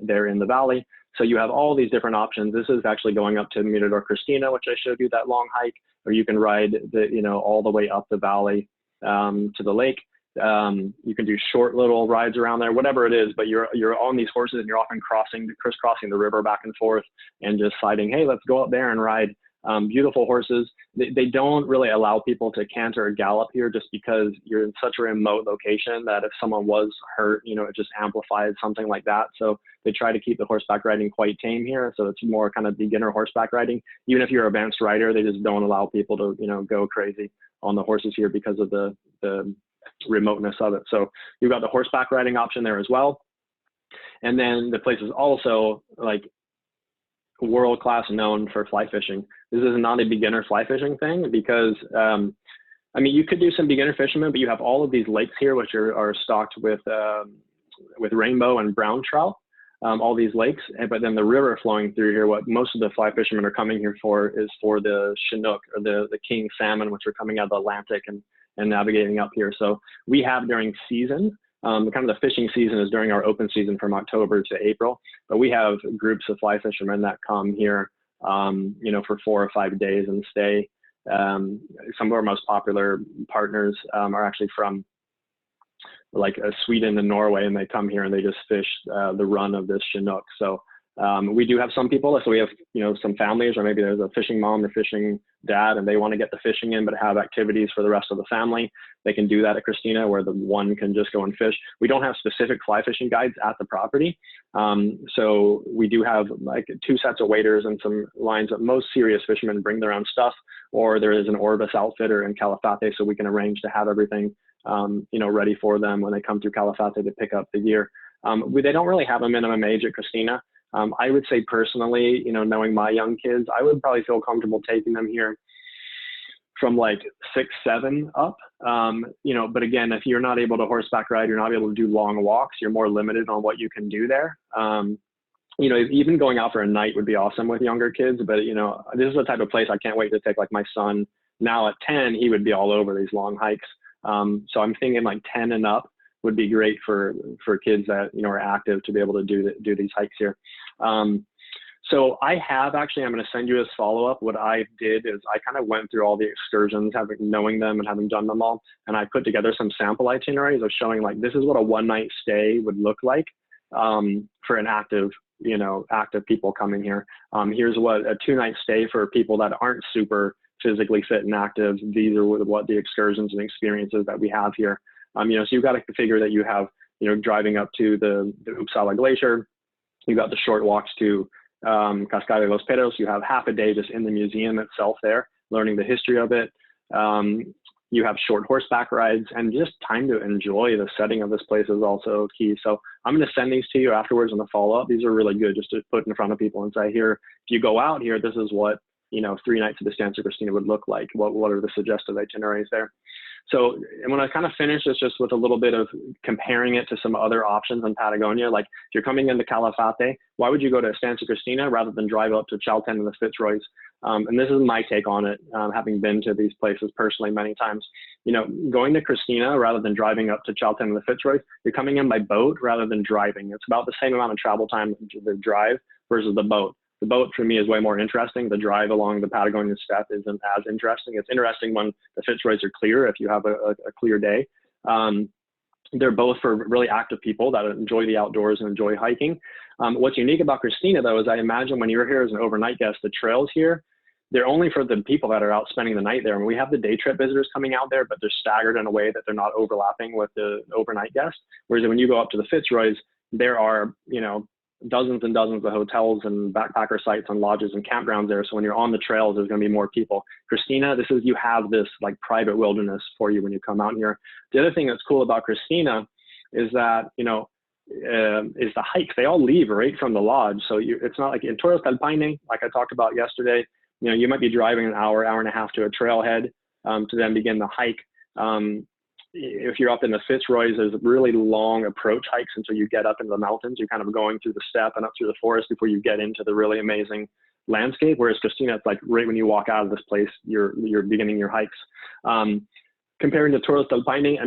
A: there in the valley. So you have all these different options. This is actually going up to Mirador Cristina, which I showed you, that long hike, or you can ride the, you know, all the way up the valley to the lake. You can do short little rides around there, whatever it is, but you're on these horses and you're often crisscrossing the river back and forth and just deciding, hey, let's go up there and ride. Beautiful horses. They don't really allow people to canter or gallop here just because you're in such a remote location that if someone was hurt, you know, it just amplifies something like that. So they try to keep the horseback riding quite tame here. So it's more kind of beginner horseback riding. Even if you're an advanced rider, they just don't allow people to, you know, go crazy on the horses here because of the remoteness of it. So you've got the horseback riding option there as well. And then the place is also like world-class known for fly fishing. This is not a beginner fly fishing thing because, I mean, you could do some beginner fishermen, but you have all of these lakes here, which are stocked with rainbow and brown trout, all these lakes. But then the river flowing through here, what most of the fly fishermen are coming here for is for the Chinook or the king salmon, which are coming out of the Atlantic and navigating up here. So we have during season, kind of the fishing season is during our open season from October to April, but we have groups of fly fishermen that come here, you know, for 4 or 5 days and stay. Some of our most popular partners are actually from like Sweden and Norway, and they come here and they just fish the run of this Chinook. So we do have some people, so we have, you know, some families, or maybe there's a fishing mom or fishing dad and they want to get the fishing in but have activities for the rest of the family. They can do that at Cristina, where the one can just go and fish. We don't have specific fly fishing guides at the property, so we do have like 2 sets of waders and some lines that most serious fishermen bring their own stuff, or there is an Orvis outfitter in Calafate, so we can arrange to have everything you know, ready for them when they come through Calafate to pick up the gear. They don't really have a minimum age at Cristina. I would say personally, you know, knowing my young kids, I would probably feel comfortable taking them here from like 6, 7 up, you know, but again, if you're not able to horseback ride, you're not able to do long walks, you're more limited on what you can do there. You know, even going out for a night would be awesome with younger kids, but you know, this is the type of place I can't wait to take like my son. Now at 10, he would be all over these long hikes. So I'm thinking like 10 and up would be great for kids that, you know, are active to be able to do these hikes here. So I have actually, I'm going to send you as follow-up. What I did is I kind of went through all the excursions, knowing them and having done them all. And I put together some sample itineraries of showing like, this is what a one-night stay would look like for an active people coming here. Here's what a 2-night stay for people that aren't super physically fit and active. These are what the excursions and experiences that we have here. You know, so you've got to figure that you have, you know, driving up to the Uppsala Glacier. You've got the short walks to Cascada de los Perros. You have half a day just in the museum itself there, learning the history of it. You have short horseback rides, and just time to enjoy the setting of this place is also key. So I'm going to send these to you afterwards in the follow-up. These are really good just to put in front of people and say, here, if you go out here, this is what, 3 nights at Estancia Cristina would look like. What are the suggested itineraries there? So I'm going to kind of finish this just with a little bit of comparing it to some other options in Patagonia. Like if you're coming into Calafate, why would you go to Estancia Cristina rather than drive up to Chalten and the Fitzroys? And this is my take on it, having been to these places personally many times. Going to Cristina rather than driving up to Chalten and the Fitzroys, you're coming in by boat rather than driving. It's about the same amount of travel time to the drive versus the boat. The boat for me is way more interesting. The drive along the Patagonian steppe isn't as interesting. It's interesting when the Fitzroys are clear, if you have a clear day. They're both for really active people that enjoy the outdoors and enjoy hiking. What's unique about Cristina, though, is I imagine when you're here as an overnight guest, the trails here, they're only for the people that are out spending the night there. And we have the day trip visitors coming out there, but they're staggered in a way that they're not overlapping with the overnight guests. Whereas when you go up to the Fitzroys, there are, dozens and dozens of hotels and backpacker sites and lodges and campgrounds there. So when you're on the trails, there's going to be more people. Cristina, you have this like private wilderness for you when you come out here. The other thing that's cool about Cristina is that, is the hikes. They all leave right from the lodge. So it's not like in Torres del Paine, like I talked about yesterday, you might be driving an hour, hour and a half to a trailhead to then begin the hike. If you're up in the Fitzroys, there's really long approach hikes until you get up into the mountains. You're kind of going through the steppe and up through the forest before you get into the really amazing landscape. Whereas Cristina, it's like right when you walk out of this place, you're beginning your hikes. Comparing to Torres del Paine,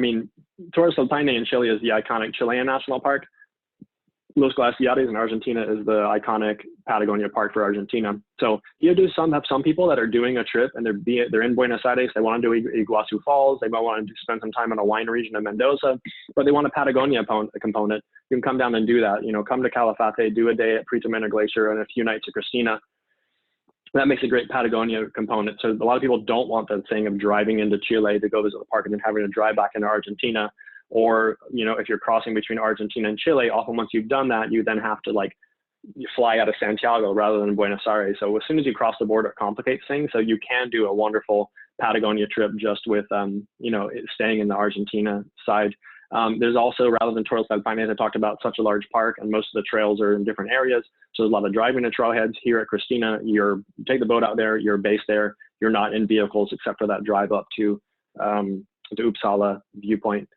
A: Torres del Paine in Chile is the iconic Chilean national park. Los Glaciares in Argentina is the iconic Patagonia park for Argentina. So you have some people that are doing a trip and they're in Buenos Aires. They want to do Iguazu Falls. They might want to spend some time in a wine region of Mendoza, but they want a Patagonia component. You can come down and do that. Come to Calafate, do a day at Pretomena Glacier and a few nights at Cristina. That makes a great Patagonia component. So a lot of people don't want that thing of driving into Chile to go visit the park and then having to drive back into Argentina. Or, if you're crossing between Argentina and Chile, often once you've done that, you then have to you fly out of Santiago rather than Buenos Aires. So as soon as you cross the border, it complicates things. So you can do a wonderful Patagonia trip just with, staying in the Argentina side. There's also, rather than Torres del Paine, I talked about, such a large park, and most of the trails are in different areas. So there's a lot of driving to trailheads. Here at Cristina, you take the boat out there, you're based there. You're not in vehicles except for that drive up to Uppsala viewpoint.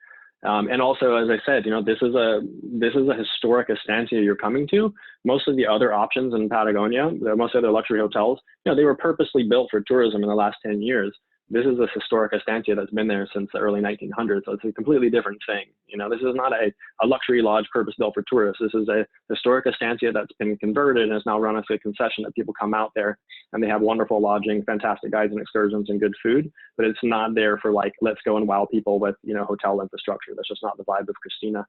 A: And also, as I said, this is a historic estancia you're coming to. Most of the other options in Patagonia, most of the luxury hotels, they were purposely built for tourism in the last 10 years. This is a historic estancia that's been there since the early 1900s. So it's a completely different thing. This is not a luxury lodge purpose-built for tourists. This is a historic estancia that's been converted and is now run as a concession that people come out there and they have wonderful lodging, fantastic guides and excursions, and good food. But it's not there for let's go and wow people with, hotel infrastructure. That's just not the vibe of Cristina.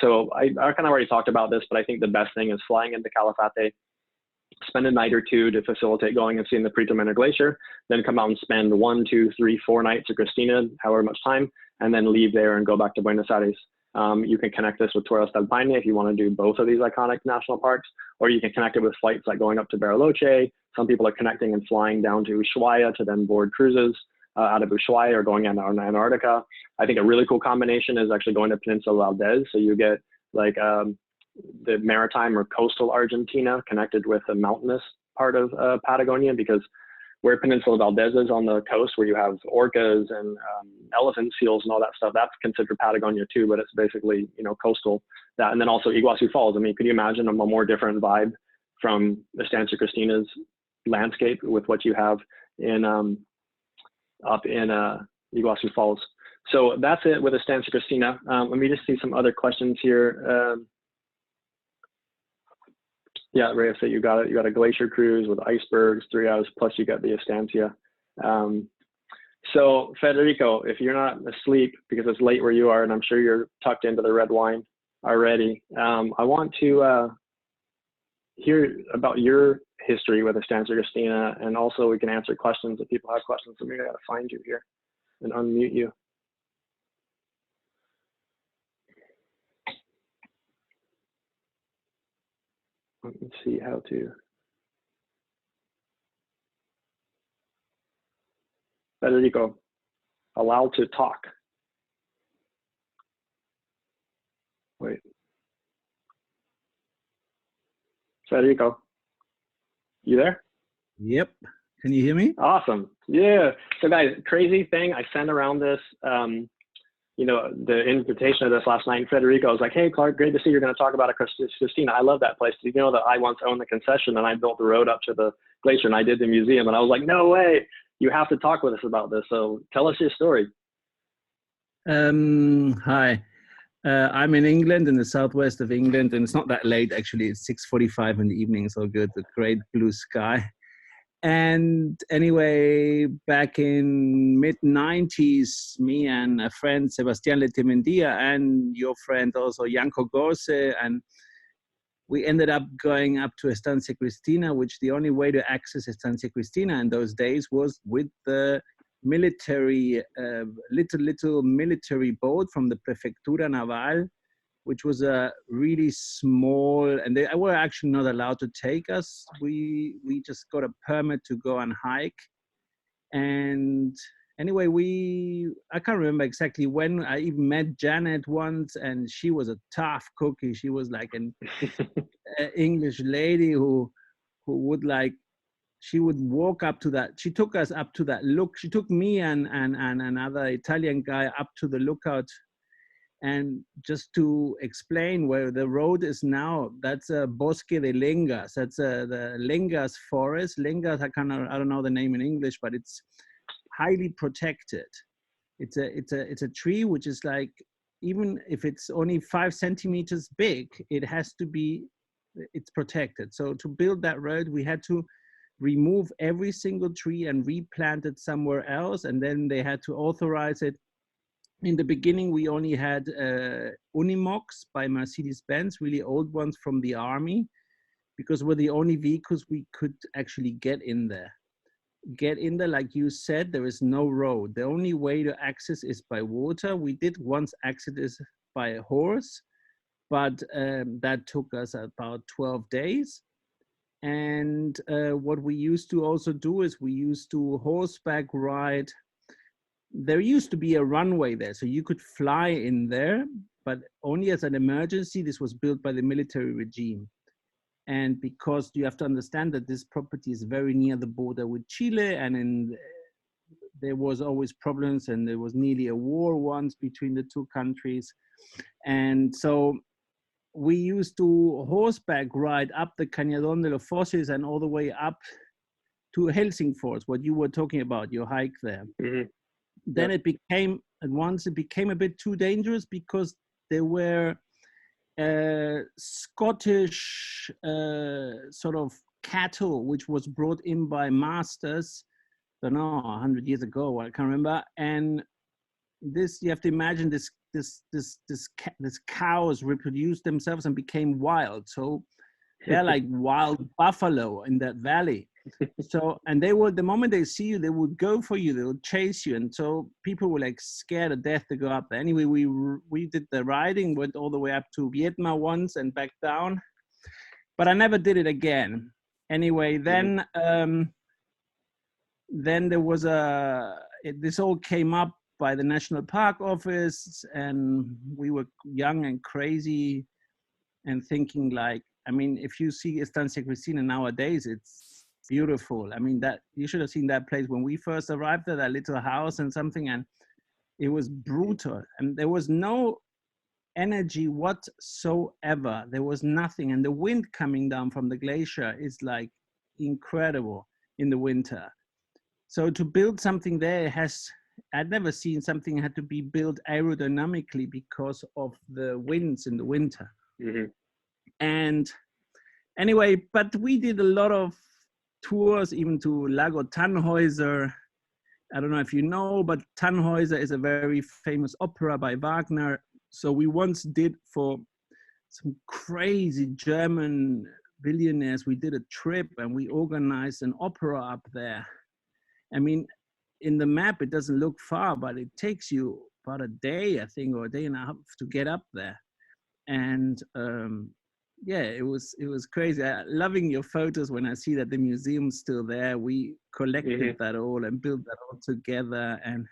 A: So I kind of already talked about this, but I think the best thing is flying into Calafate, spend a night or two to facilitate going and seeing the Pretomena Glacier, then come out and spend 1, 2, 3, 4 nights at Cristina, however much time, and then leave there and go back to Buenos Aires. You can connect this with Torres del Paine if you want to do both of these iconic national parks, or you can connect it with flights like going up to Bariloche. Some people are connecting and flying down to Ushuaia to then board cruises out of Ushuaia or going into Antarctica. I think a really cool combination is actually going to Peninsula Valdez. So you get the maritime or coastal Argentina connected with the mountainous part of Patagonia, because where Peninsula Valdez is on the coast, where you have orcas and elephant seals and all that stuff, that's considered Patagonia too, but it's basically, coastal. That, and then also Iguazu Falls. Could you imagine a more different vibe from Estancia Cristina's landscape with what you have in up in Iguazu Falls? So that's it with Estancia Cristina. Let me just see some other questions here. Yeah, Reyes said you got it. You got a glacier cruise with icebergs, 3 hours, plus you got the Estancia. So Federico, if you're not asleep because it's late where you are, and I'm sure you're tucked into the red wine already, I want to hear about your history with Estancia Cristina, and also we can answer questions if people have questions. So maybe I gotta find you here and unmute you. Let me see how to. Federico, allowed to talk. Wait. Federico, you there?
B: Yep. Can you hear me?
A: Awesome. Yeah. So guys, crazy thing. I sent around this, you know, the invitation of this last night. And Federico was like, hey, Clark, great to see you're going to talk about Cristina. I love that place. Did you know that I once owned the concession and I built the road up to the glacier and I did the museum? And I was like, no way. You have to talk with us about this. So tell us your story.
B: Hi. I'm in England, in the southwest of England, and it's not that late, actually. It's 6:45 in the evening, so good, the great blue sky. And anyway, back in mid-90s, me and a friend, Sebastián Letimendia, and your friend also, Janko Gorse, and we ended up going up to Estancia Cristina, which the only way to access Estancia Cristina in those days was with the military, little military boat from the Prefectura Naval, which was a really small, and they were actually not allowed to take us. We just got a permit to go and hike. And anyway, I can't remember exactly when. I even met Janet once, and she was a tough cookie. She was like an English lady who would like, she would walk up to that. She took us up to that look. She took me and another Italian guy up to the lookout. And just to explain where the road is now, that's a Bosque de Lengas. That's the Lengas forest. Lengas, I don't know the name in English, but it's highly protected. It's a tree which is like, even if it's only 5 centimeters big, it's protected. So to build that road, we had to remove every single tree and replant it somewhere else. And then they had to authorize it. In the beginning, we only had Unimogs by Mercedes-Benz, really old ones from the army, because we're the only vehicles we could actually get in there. Like you said, there is no road. The only way to access is by water. We did once access by a horse, but that took us about 12 days. And what we used to also do is we used to horseback ride. There used to be a runway there, so you could fly in there, but only as an emergency. This was built by the military regime. And because you have to understand that this property is very near the border with Chile, and there was always problems, and there was nearly a war once between the two countries. And so we used to horseback ride up the Cañadón de los Fosses and all the way up to Helsingfors, what you were talking about, your hike there. Mm-hmm. Then it became a bit too dangerous because there were Scottish sort of cattle, which was brought in by masters, I don't know, 100 years ago, I can't remember. And this, you have to imagine, this cows reproduced themselves and became wild. So they're like wild buffalo in that valley. So, and they would, the moment they see you, they would go for you, they would chase you. And so people were like scared to death to go up there. Anyway, we did the riding, went all the way up to Vietnam once and back down, but I never did it again. Anyway, then there was this all came up by the National Park Office, and we were young and crazy and thinking like, I mean, if you see Estancia Cristina nowadays, it's beautiful. I mean, that you should have seen that place when we first arrived there, that little house and something, and it was brutal. And there was no energy whatsoever. There was nothing. And the wind coming down from the glacier is like incredible in the winter. So to build something there I'd never seen something had to be built aerodynamically because of the winds in the winter. Mm-hmm. And anyway, but we did a lot of tours, even to Lago Tannhäuser. I don't know if you know, but Tannhäuser is a very famous opera by Wagner. So we once did, for some crazy German billionaires, we did a trip and we organized an opera up there. I mean, in the map, it doesn't look far, but it takes you about a day, I think, or a day and a half to get up there. And yeah, it was crazy. Loving your photos when I see that the museum's still there. We collected that all and built that all together, and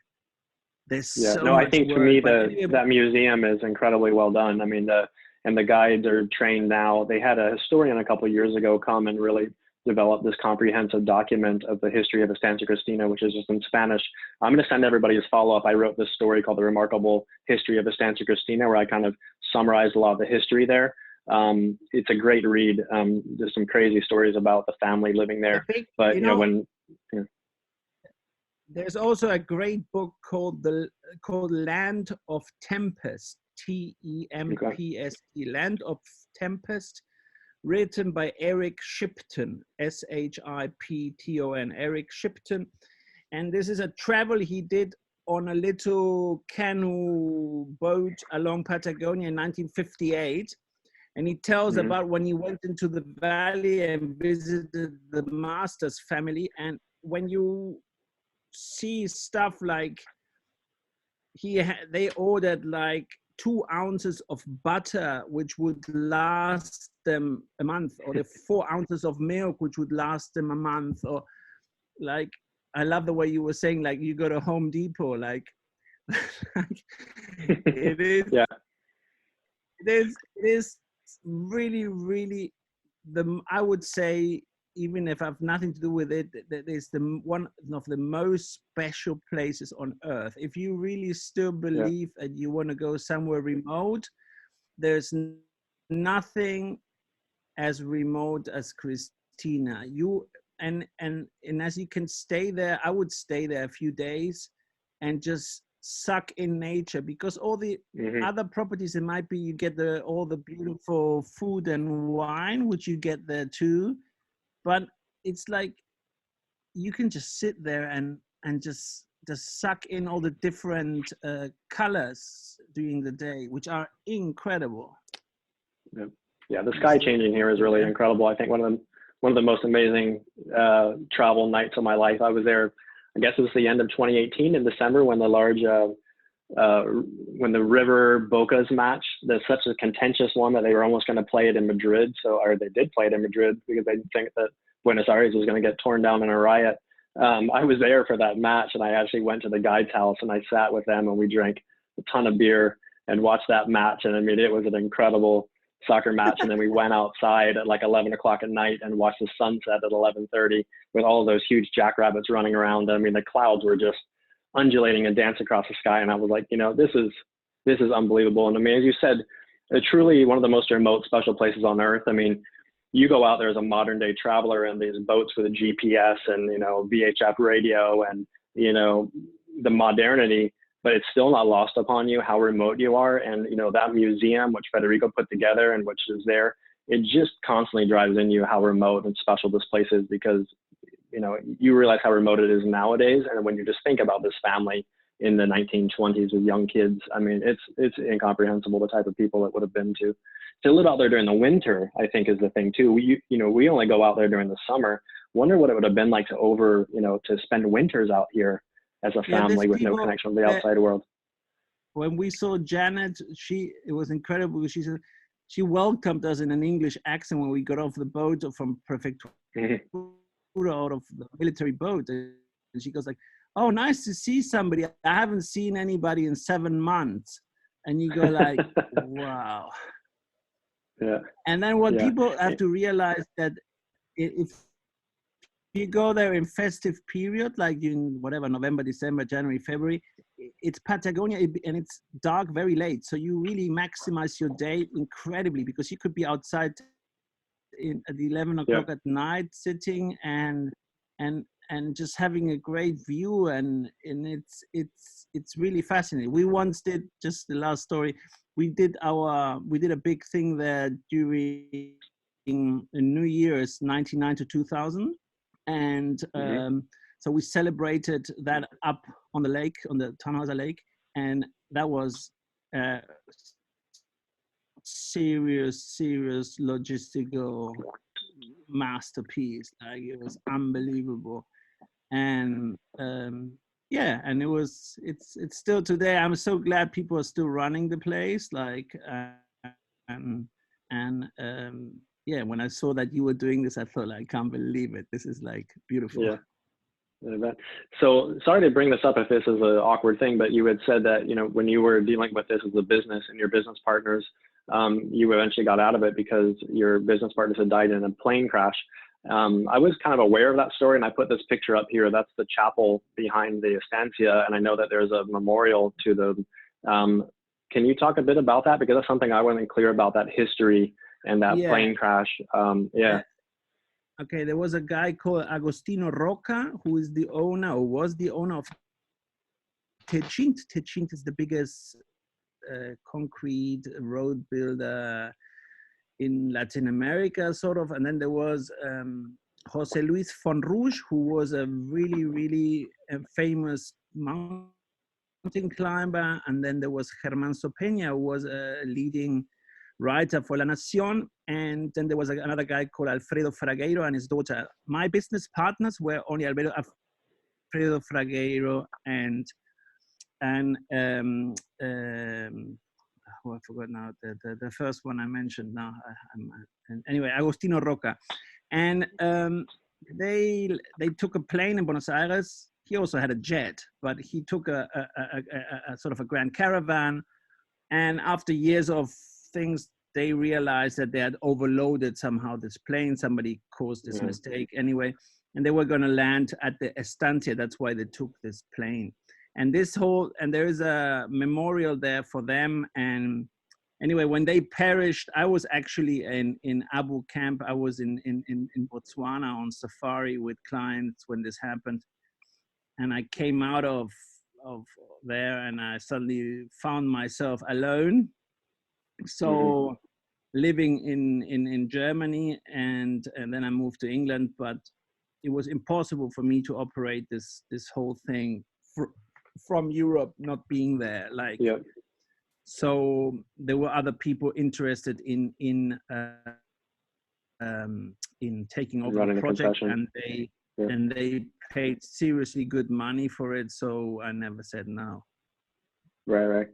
B: there's
A: Yeah,
B: so
A: no, I
B: much
A: think for me
B: work. But anyway,
A: that museum is incredibly well done. I mean, the guides are trained now. They had a historian a couple of years ago come and really develop this comprehensive document of the history of Estancia Cristina, which is just in Spanish. I'm going to send everybody his follow-up. I wrote this story called The Remarkable History of Estancia Cristina, where I kind of summarized a lot of the history there. It's a great read. There's some crazy stories about the family living there. But, you know, when... Yeah.
B: There's also a great book called Land of Tempest, Tempst, Land of Tempest, written by Eric Shipton, Shipton, Eric Shipton. And this is a travel he did on a little canoe boat along Patagonia in 1958. And he tells about when he went into the valley and visited the master's family. And when you see stuff like they ordered like 2 ounces of butter, which would last them a month, or the 4 ounces of milk, which would last them a month, or like, I love the way you were saying, like, you go to Home Depot, like, it is,
A: yeah.
B: it is really, really I would say, even if I have nothing to do with it, that is one of the most special places on earth. If you really still believe that you want to go somewhere remote, there's nothing as remote as Cristina. And as you can stay there, I would stay there a few days and just suck in nature, because all the other properties, it might be you get all the beautiful food and wine, which you get there too. But it's like you can just sit there and just suck in all the different colors during the day, which are incredible.
A: Yeah, the sky changing here is really incredible. I think one of the most amazing travel nights of my life. I was there, I guess it was the end of 2018 in December, when the large when the River Bocas match, there's such a contentious one that they were almost going to play it in Madrid. Or they did play it in Madrid because they didn't think that Buenos Aires was going to get torn down in a riot. I was there for that match, and I actually went to the guide's house and I sat with them and we drank a ton of beer and watched that match. And I mean, it was an incredible soccer match. And then we went outside at like 11 o'clock at night and watched the sunset at 11:30 with all of those huge jackrabbits running around. I mean, the clouds were just undulating and dancing across the sky. And I was like, you know, this is unbelievable. And I mean, as you said, truly one of the most remote, special places on earth. I mean, you go out there as a modern day traveler in these boats with a GPS and, you know, VHF radio and, you know, the modernity, but it's still not lost upon you how remote you are. And, you know, that museum, which Federico put together and which is there, it just constantly drives in you how remote and special this place is, because, you know, you realize how remote it is nowadays. And when you just think about this family in the 1920s with young kids, I mean, it's incomprehensible the type of people it would have been to live out there during the winter, I think, is the thing too. We only go out there during the summer. Wonder what it would have been like to spend winters out here as a family with no connection with the outside world.
B: When we saw Janet, it was incredible. She said, she welcomed us in an English accent when we got off the boat from Prefectura, out of the military boat. And she goes like, "Oh, nice to see somebody. I haven't seen anybody in 7 months." And you go like, wow.
A: Yeah.
B: And then what people have to realize, that if you go there in festive period, like in whatever, November, December, January, February, it's Patagonia and it's dark very late. So you really maximize your day incredibly, because you could be outside at 11 o'clock at night sitting and just having a great view. And it's really fascinating. We once did, just the last story, we did a big thing there during New Year's 99 to 2000. And so we celebrated that up on the lake, on the Tannhäuser Lake. And that was serious logistical masterpiece. Like, it was unbelievable. And and it's still today, I'm so glad people are still running the place, like and And yeah, when I saw that you were doing this, I thought, I can't believe it. This is like beautiful.
A: Yeah. So sorry to bring this up if this is an awkward thing, but you had said that, you know, when you were dealing with this as a business and your business partners, you eventually got out of it because your business partners had died in a plane crash. I was kind of aware of that story, and I put this picture up here. That's the chapel behind the Estancia, and I know that there's a memorial to them. Can you talk a bit about that? Because that's something I wasn't clear about, that history and that plane crash. Yeah.
B: Okay, there was a guy called Agostino Roca, who is the owner, or was the owner of Techint. Techint is the biggest concrete road builder in Latin America, sort of. And then there was Jose Luis Fonrouge, who was a really, really famous mountain climber. And then there was Germán Sopeña, who was a leading writer for La Nación. And then there was another guy called Alfredo Fragueiro and his daughter. My business partners were only Alfredo Fragueiro and I forgot now the first one I mentioned now. Anyway, Agostino Roca. And they took a plane in Buenos Aires. He also had a jet, but he took a sort of a grand caravan. And after years of things, they realized that they had overloaded somehow this plane. Somebody caused this mistake anyway, and they were going to land at the Estancia. That's why they took this plane. And there is a memorial there for them. And anyway, when they perished, I was actually in Abu Camp. I was in Botswana on safari with clients when this happened. And I came out of there, and I suddenly found myself alone. So living in Germany, and then I moved to England, but it was impossible for me to operate this whole thing from Europe, not being there. So there were other people interested in taking over the project, and they paid seriously good money for it. So I never said no.
A: Right.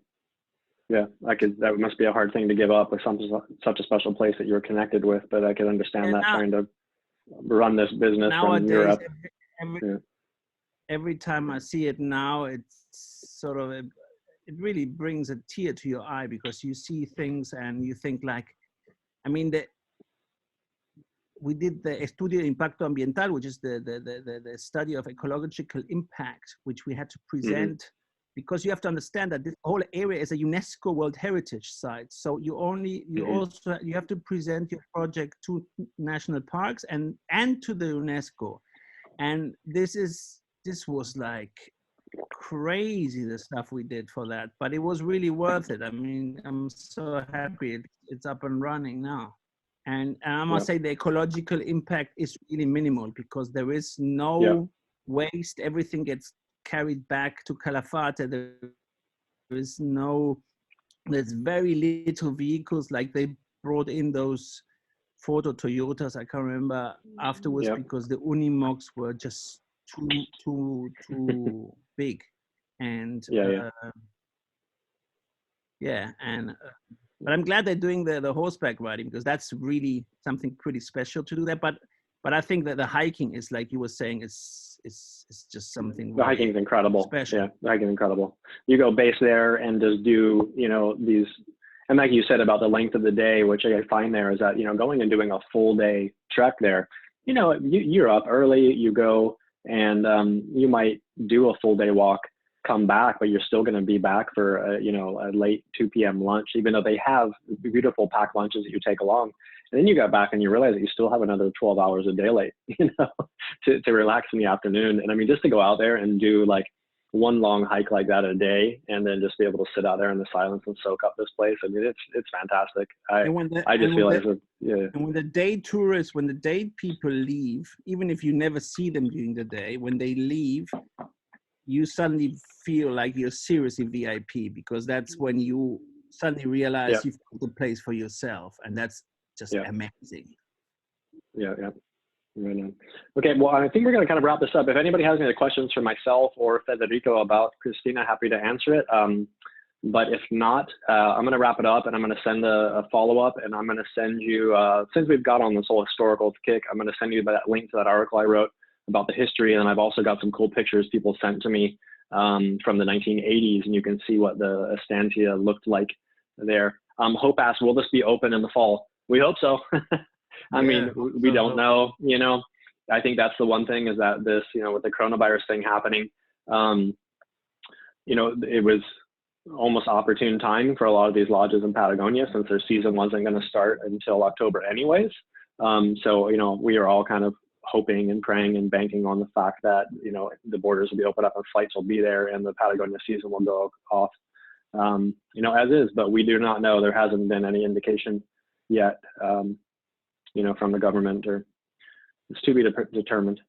A: Yeah, that must be a hard thing to give up with such a special place that you're connected with, but I can understand that trying to run this business from Europe.
B: Every time I see it now, it's sort of, it really brings a tear to your eye, because you see things and you think like, I mean, we did the Estudio de Impacto Ambiental, which is the study of ecological impact, which we had to present, because you have to understand that this whole area is a UNESCO World Heritage Site. So you have to present your project to national parks and to the UNESCO. And this was like crazy, the stuff we did for that, but it was really worth it. I mean, I'm so happy it's up and running now. And I must say the ecological impact is really minimal, because there is no waste. Everything gets carried back to Calafate. There's very little vehicles. Like, they brought in those photo Toyotas, I can't remember afterwards, because the Unimogs were just too big. And but I'm glad they're doing the horseback riding, because that's really something pretty special to do that. But I think that the hiking is, like you were saying, is just something.
A: The hiking is incredible.
B: Special.
A: Yeah, the hiking is incredible. You go base there and just do, these, and like you said about the length of the day, which I find there is that, going and doing a full day trek there, you're up early, you go, and you might do a full day walk, come back, but you're still going to be back for a late 2 p.m. lunch, even though they have beautiful packed lunches that you take along. And then you go back and you realize that you still have another 12 hours of daylight, to relax in the afternoon. And I mean, just to go out there and do like one long hike like that a day, and then just be able to sit out there in the silence and soak up this place. I mean, it's fantastic. I just realized that,
B: And when the day tourists, when the day people leave, even if you never see them during the day, when they leave, you suddenly feel like you're seriously VIP, because that's when you suddenly realize you've got the place for yourself, and that's just amazing.
A: Yeah. Right on. Okay, well, I think we're going to kind of wrap this up. If anybody has any questions for myself or Federico about Cristina, happy to answer it. But if not, I'm going to wrap it up, and I'm going to send a follow-up, and I'm going to send you, since we've got on this whole historical kick, I'm going to send you that link to that article I wrote about the history. And I've also got some cool pictures people sent to me from the 1980s, and you can see what the Estancia looked like there. Hope asked, will this be open in the fall? We hope so. I mean, we don't know, you know. I think that's the one thing, is that this, you know, with the coronavirus thing happening, you know, it was almost opportune time for a lot of these lodges in Patagonia, since their season wasn't going to start until October anyways. So, you know, we are all kind of hoping and praying and banking on the fact that, you know, the borders will be opened up and flights will be there and the Patagonia season will go off, you know, as is. But we do not know. There hasn't been any indication yet, you know, from the government, or it's to be determined.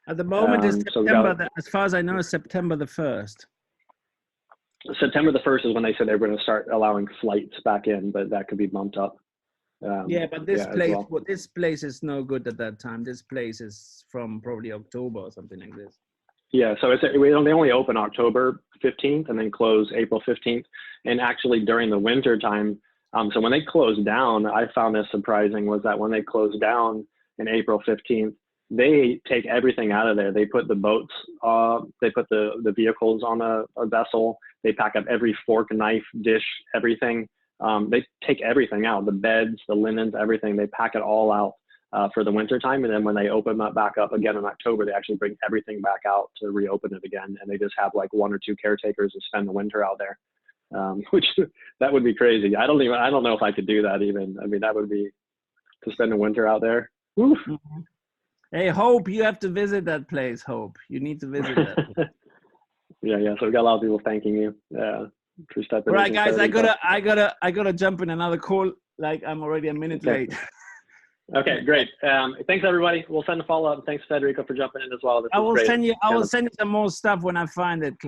B: At the moment, it's September, as far as I know, September the 1st.
A: September the 1st is when they said they were going to start allowing flights back in, but that could be bumped up.
B: Yeah, but this place, this place is no good at that time. This place is from probably October or something like this.
A: Yeah, so they only open October 15th and then close April 15th. And actually during the winter time, so when they closed down, I found this surprising, was that when they closed down in April 15th, they take everything out of there. They put the boats, they put the vehicles on a vessel. They pack up every fork, knife, dish, everything. They take everything out, the beds, the linens, everything. They pack it all out for the winter time. And then when they open that back up again in October, they actually bring everything back out to reopen it again. And they just have like 1 or 2 caretakers to spend the winter out there, which that would be crazy. I don't know if I could do that even. I mean, that would be, to spend the winter out there. Mm-hmm.
B: Hey, Hope, you have to visit that place. Hope, you need to visit that.
A: Yeah. So we got a lot of people thanking you. All
B: right, guys, I gotta jump in another call. Like, I'm already a minute late.
A: Okay, great. Thanks everybody. We'll send a follow up. Thanks Federico for jumping in as well.
B: I will send you some more stuff when I find it.